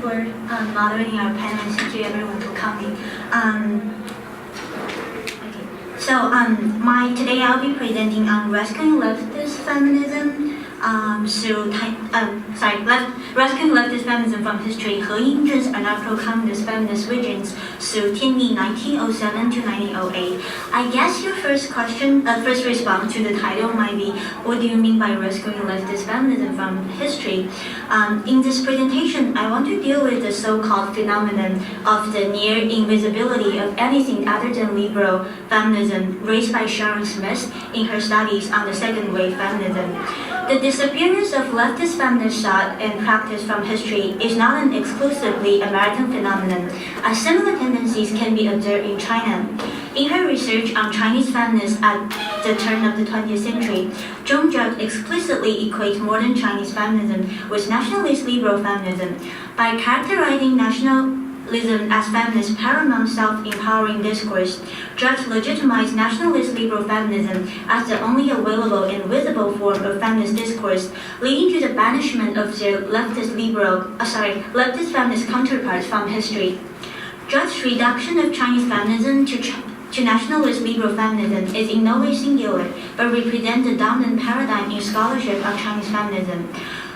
for moderating our panel, and thank you everyone for coming. Today I'll be presenting on rescuing leftist feminism rescuing leftist feminism from history, He-Yin Zhen's Anarcho-Communist Feminist visions through Tianyi 1907 to 1908. I guess your first response to the title might be, what do you mean by rescuing leftist feminism from history? In this presentation, I want to deal with the so-called phenomenon of the near invisibility of anything other than liberal feminism raised by Sharon Smith in her studies on the second wave feminism. The disappearance of leftist feminist thought and practice from history is not an exclusively American phenomenon, as similar tendencies can be observed in China. In her research on Chinese feminists at the turn of the 20th century, Zhong Zhao explicitly equates modern Chinese feminism with nationalist liberal feminism. By characterizing nationalism as feminist paramount self-empowering discourse, Zhao legitimized nationalist liberal feminism as the only available and visible form of feminist discourse, leading to the banishment of their leftist feminist counterparts from history. Zhao's reduction of Chinese feminism to nationalist liberal feminism is in no way singular, but represents the dominant paradigm in scholarship on Chinese feminism.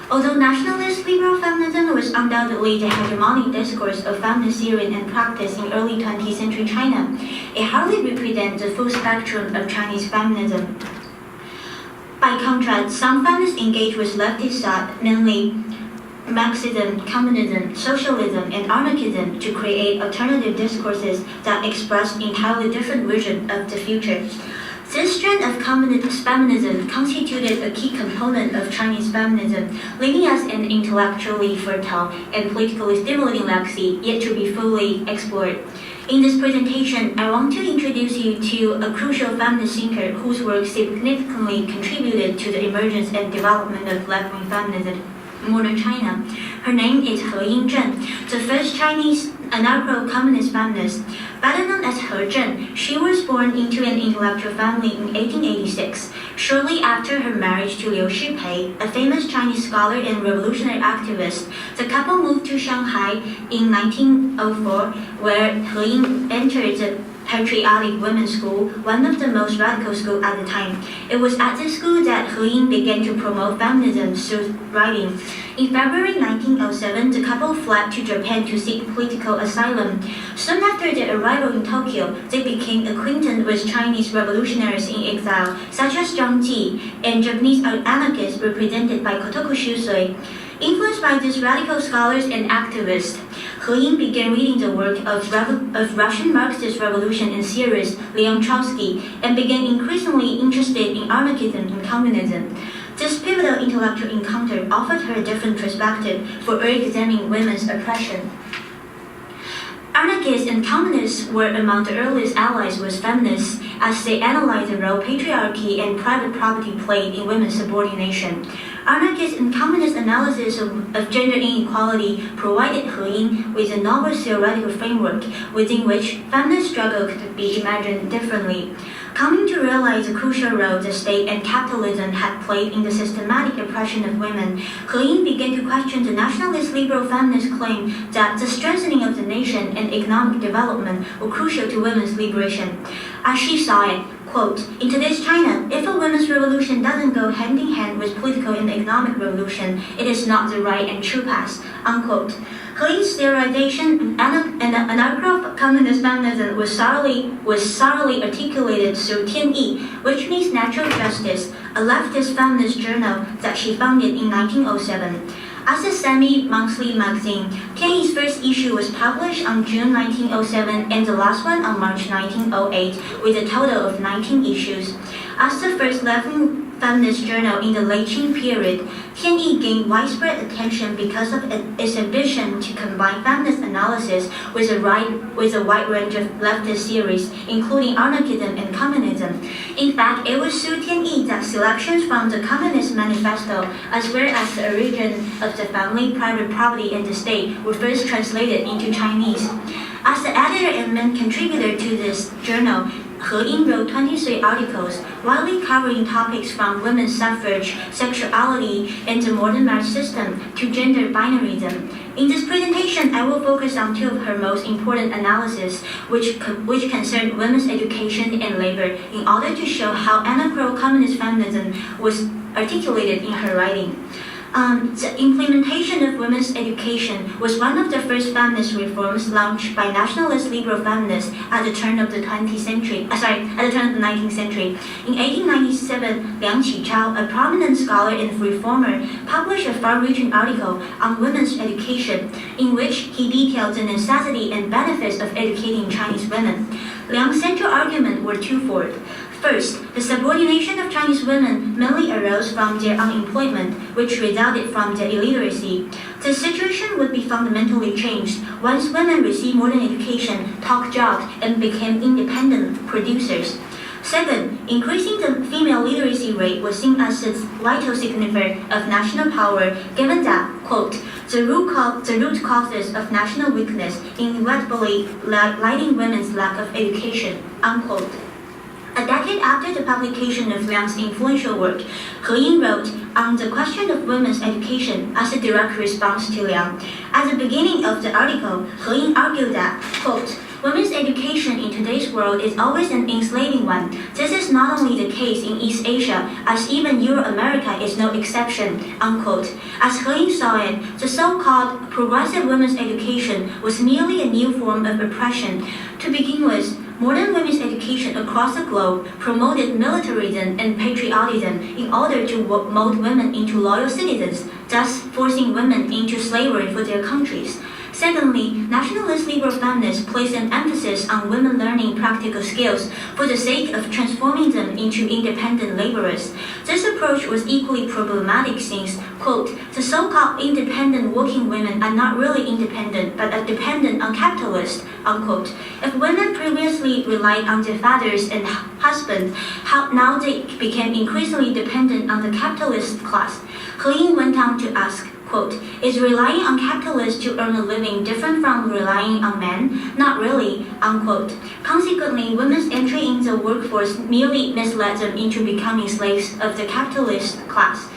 Although nationalist liberal feminism was undoubtedly the hegemonic discourse of feminist theory and practice in early 20th century China, it hardly represents the full spectrum of Chinese feminism. By contrast, some feminists engage with leftist thought, namely Marxism, communism, socialism, and anarchism, to create alternative discourses that express entirely different visions of the future. This strand of communist feminism constituted a key component of Chinese feminism, leaving us an intellectually fertile and politically stimulating legacy yet to be fully explored. In this presentation, I want to introduce you to a crucial feminist thinker whose work significantly contributed to the emergence and development of left-wing feminism in modern China. Her name is He-Yin Zhen, the first Chinese anarcho-communist feminist. Better known as He Zhen, she was born into an intellectual family in 1886. Shortly after her marriage to Liu Shipei, a famous Chinese scholar and revolutionary activist, the couple moved to Shanghai in 1904, where He-Yin entered the Patriotic Women's School, one of the most radical schools at the time. It was at this school that He-Yin began to promote feminism through writing. In February 1907, the couple fled to Japan to seek political asylum. Soon after their arrival in Tokyo, they became acquainted with Chinese revolutionaries in exile, such as Zhang Ji, and Japanese anarchists represented by Kotoku Shusui. Influenced by these radical scholars and activists, He-Yin began reading the work of Russian Marxist revolution and theorist Leon Trotsky, and began increasingly interested in anarchism and communism. This pivotal intellectual encounter offered her a different perspective for examining women's oppression. Anarchists and communists were among the earliest allies with feminists as they analyzed the role patriarchy and private property played in women's subordination. Anarchist and communist analysis of gender inequality provided He-Yin with a novel theoretical framework within which feminist struggle could be imagined differently. Coming to realize the crucial role the state and capitalism had played in the systematic oppression of women, He-Yin began to question the nationalist liberal feminist claim that the strengthening of the nation and economic development were crucial to women's liberation. As she saw it, quote, "In today's China, if a women's revolution doesn't go hand in hand with political and economic revolution, it is not the right and true path," unquote. He-Yin's theorization and anarcho-communist feminism was thoroughly articulated through Tianyi, which means natural justice, a leftist feminist journal that she founded in 1907. As a semi-monthly magazine, Tianyi's first issue was published on June 1907 and the last one on March 1908, with a total of 19 issues. As the first left-wing feminist journal in the late Qing period, Tianyi gained widespread attention because of its ambition to combine feminist analysis with a wide range of leftist theories, including anarchism and communism. In fact, it was through Tianyi that selections from the Communist Manifesto, as well as the origin of the family, private property, and the state, were first translated into Chinese. As the editor and main contributor to this journal, He-Yin wrote 23 articles, widely covering topics from women's suffrage, sexuality, and the modern marriage system to gender binarism. In this presentation, I will focus on two of her most important analyses, which concern women's education and labor, in order to show how anarcho-communist feminism was articulated in her writing. The implementation of women's education was one of the first feminist reforms launched by nationalist liberal feminists at the turn of the 19th century. In 1897, Liang Qichao, a prominent scholar and reformer, published a far-reaching article on women's education, in which he detailed the necessity and benefits of educating Chinese women. Liang's central argument were twofold. First, the subordination of Chinese women mainly arose from their unemployment, which resulted from their illiteracy. The situation would be fundamentally changed once women received modern education, took jobs, and became independent producers. Second, increasing the female literacy rate was seen as a vital signifier of national power, given that, quote, the root causes of national weakness inevitably lie in women's lack of education, unquote. A decade after the publication of Liang's influential work, He-Yin wrote on the question of women's education as a direct response to Liang. At the beginning of the article, He-Yin argued that, quote, women's education in today's world is always an enslaving one. This is not only the case in East Asia, as even Euro-America is no exception, unquote. As He-Yin saw it, the so-called progressive women's education was merely a new form of oppression. To begin with, modern women's education across the globe promoted militarism and patriotism in order to mold women into loyal citizens, thus forcing women into slavery for their countries. Secondly, nationalist liberal feminists placed an emphasis on women learning practical skills for the sake of transforming them into independent laborers. This approach was equally problematic since, quote, the so-called independent working women are not really independent, but are dependent on capitalists, unquote. If women previously relied on their fathers and husbands, how now they became increasingly dependent on the capitalist class. He-Yin went on to ask, quote, is relying on capitalists to earn a living different from relying on men? Not really, unquote. Consequently, women's entry in the workforce merely misled them into becoming slaves of the capitalist class.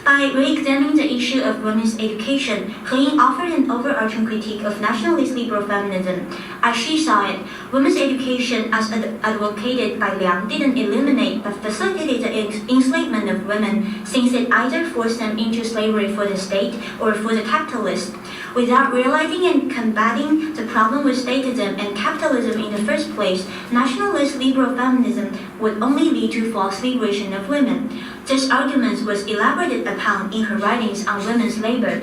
By re-examining the issue of women's education, He-Yin offered an overarching critique of nationalist liberal feminism. As she saw it, women's education as advocated by Liang didn't eliminate but facilitated the enslavement of women, since it either forced them into slavery for the state or for the capitalists. Without realizing and combating the problem with statism and capitalism in the first place, nationalist liberal feminism would only lead to false liberation of women. This argument was elaborated upon in her writings on women's labor.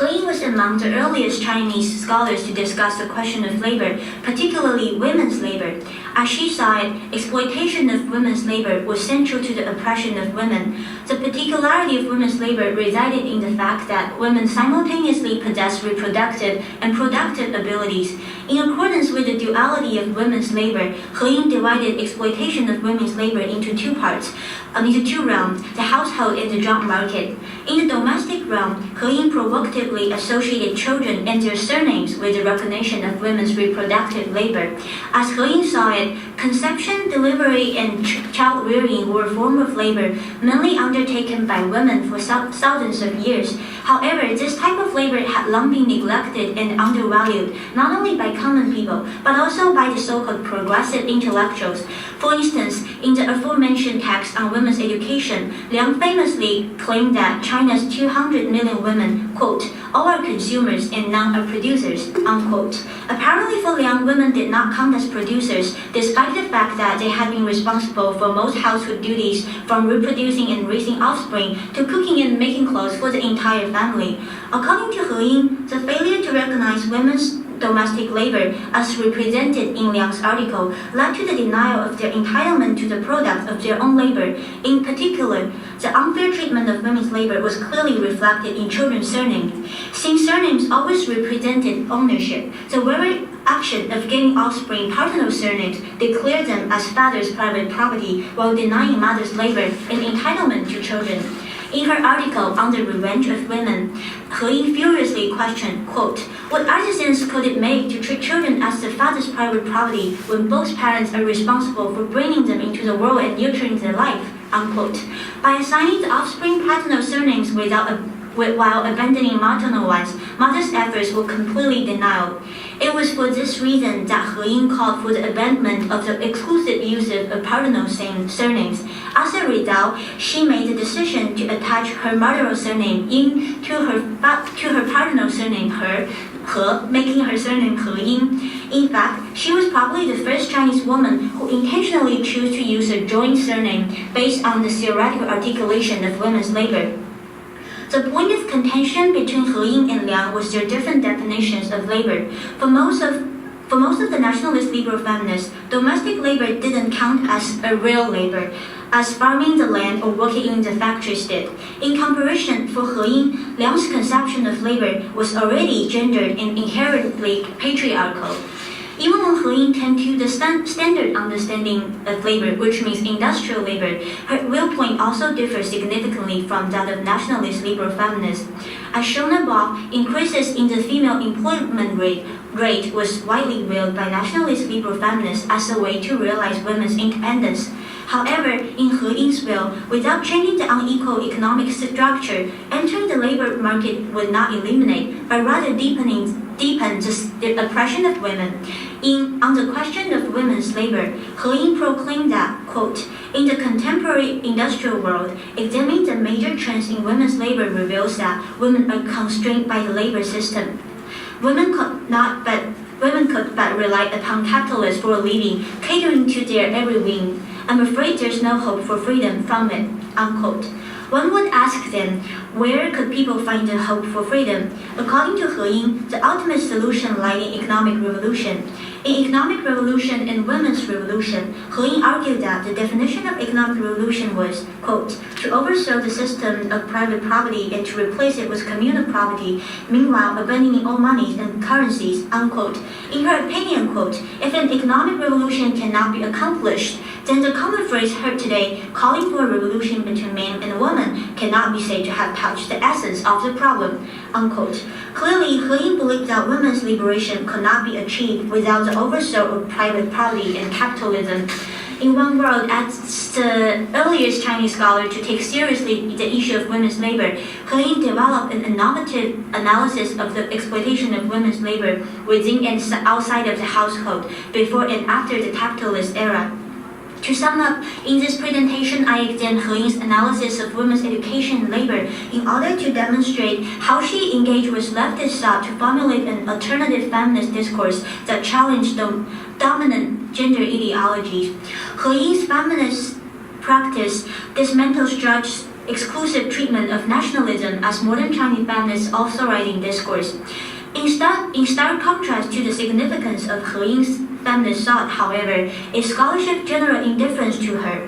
He-Yin was among the earliest Chinese scholars to discuss the question of labor, particularly women's labor. As she saw it, exploitation of women's labor was central to the oppression of women. The particularity of women's labor resided in the fact that women simultaneously possessed reproductive and productive abilities. In accordance with the duality of women's labor, He-Yin divided exploitation of women's labor into two realms, the household and the job market. In the domestic realm, He-Yin provocatively associated children and their surnames with the recognition of women's reproductive labor. As He-Yin saw it, conception, delivery, and child-rearing were forms of labor mainly undertaken by women for thousands of years. However, this type of labor had long been neglected and undervalued, not only by common people, but also by the so-called progressive intellectuals. For instance, in the aforementioned text on women's education, Liang famously claimed that China's 200 million women, quote, all are consumers and none are producers, unquote. Apparently for Liang, women did not count as producers, despite the fact that they had been responsible for most household duties, from reproducing and raising offspring to cooking and making clothes for the entire family. According to He-Yin, the failure to recognize women's domestic labor, as represented in Liang's article, led to the denial of their entitlement to the product of their own labor. In particular, the unfair treatment of women's labor was clearly reflected in children's surnames. Since surnames always represented ownership, the very action of giving offspring paternal surnames declared them as father's private property while denying mother's labor and entitlement to children. In her article on the revenge of women, He-Yin furiously questioned, quote, "What other sense could it make to treat children as the father's private property when both parents are responsible for bringing them into the world and nurturing their life?" Unquote. By assigning the offspring paternal surnames while abandoning maternal ones, mother's efforts were completely denied. It was for this reason that He-Yin called for the abandonment of the exclusive use of paternal surnames. As a result, she made the decision to attach her maternal surname Yin to her paternal surname He, making her surname He-Yin. In fact, she was probably the first Chinese woman who intentionally chose to use a joint surname based on the theoretical articulation of women's labor. The point of contention between He-Yin and Liang was their different definitions of labor. For most of the nationalist liberal feminists, domestic labor didn't count as a real labor, as farming the land or working in the factories did. In comparison, for He-Yin, Liang's conception of labor was already gendered and inherently patriarchal. Even when He-Yin turned to the standard understanding of labor, which means industrial labor, her viewpoint also differs significantly from that of nationalist liberal feminists. As shown above, increases in the female employment rate was widely viewed by nationalist liberal feminists as a way to realize women's independence. However, in He-Yin's view, without changing the unequal economic structure, entering the labor market would not eliminate, but rather deepen the oppression of women. On the question of women's labor, He-Yin proclaimed that, quote, "In the contemporary industrial world, examining the major trends in women's labor reveals that women are constrained by the labor system. Women could but rely upon capitalists for a living, catering to their every whim. I'm afraid there's no hope for freedom from it," unquote. One would ask then, where could people find the hope for freedom? According to He-Yin, the ultimate solution lied in economic revolution. In Economic Revolution and Women's Revolution, He-Yin argued that the definition of economic revolution was, quote, "to overthrow the system of private property and to replace it with communal property, meanwhile abandoning all monies and currencies," unquote. In her opinion, quote, "if an economic revolution cannot be accomplished, then the common phrase heard today, calling for a revolution between man and woman, cannot be said to have touched the essence of the problem," unquote. Clearly, He-Yin believed that women's liberation could not be achieved without the overthrow of private property and capitalism. In one word, as the earliest Chinese scholar to take seriously the issue of women's labor, He-Yin developed an innovative analysis of the exploitation of women's labor within and outside of the household, before and after the capitalist era. To sum up, in this presentation, I examined He-Yin's analysis of women's education and labor in order to demonstrate how she engaged with leftist thought to formulate an alternative feminist discourse that challenged the dominant gender ideologies. He-Yin's feminist practice dismantles Judge's exclusive treatment of nationalism as modern Chinese feminists' authorizing discourse. In stark contrast to the significance of He-Yin's feminist thought, however, is scholarship general indifference to her.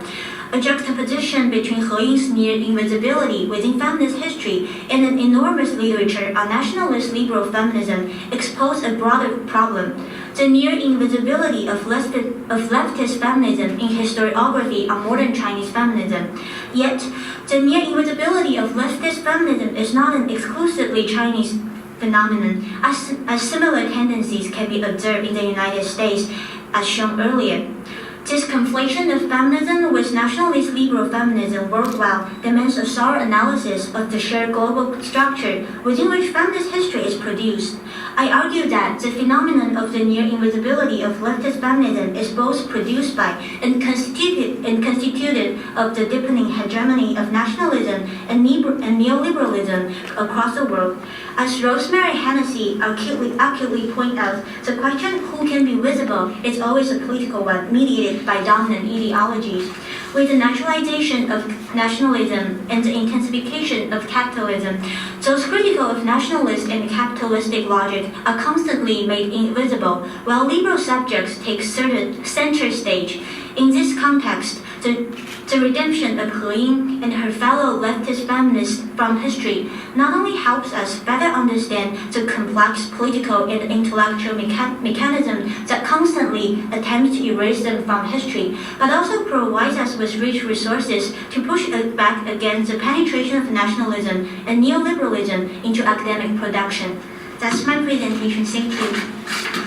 A juxtaposition between He-Yin's near invisibility within feminist history and an enormous literature on nationalist liberal feminism exposed a broader problem: the near invisibility of leftist feminism in historiography on modern Chinese feminism. Yet, the near invisibility of leftist feminism is not an exclusively Chinese phenomenon, as similar tendencies can be observed in the United States, as shown earlier. This conflation of feminism with nationalist liberal feminism worldwide demands a thorough analysis of the shared global structure within which feminist history is produced. I argue that the phenomenon of the near invisibility of leftist feminism is both produced by and constituted of the deepening hegemony of nationalism and neoliberalism across the world. As Rosemary Hennessy accurately pointed out, the question who can be visible is always a political one, mediated by dominant ideologies. With the naturalization of nationalism and the intensification of capitalism, those critical of nationalist and capitalistic logic are constantly made invisible, while liberal subjects take center stage. In this context, the redemption of He-Yin and her fellow leftist feminists from history not only helps us better understand the complex political and intellectual mechanism that constantly attempt to erase them from history, but also provides us with rich resources to push back against the penetration of nationalism and neoliberalism into academic production. That's my presentation. Thank you.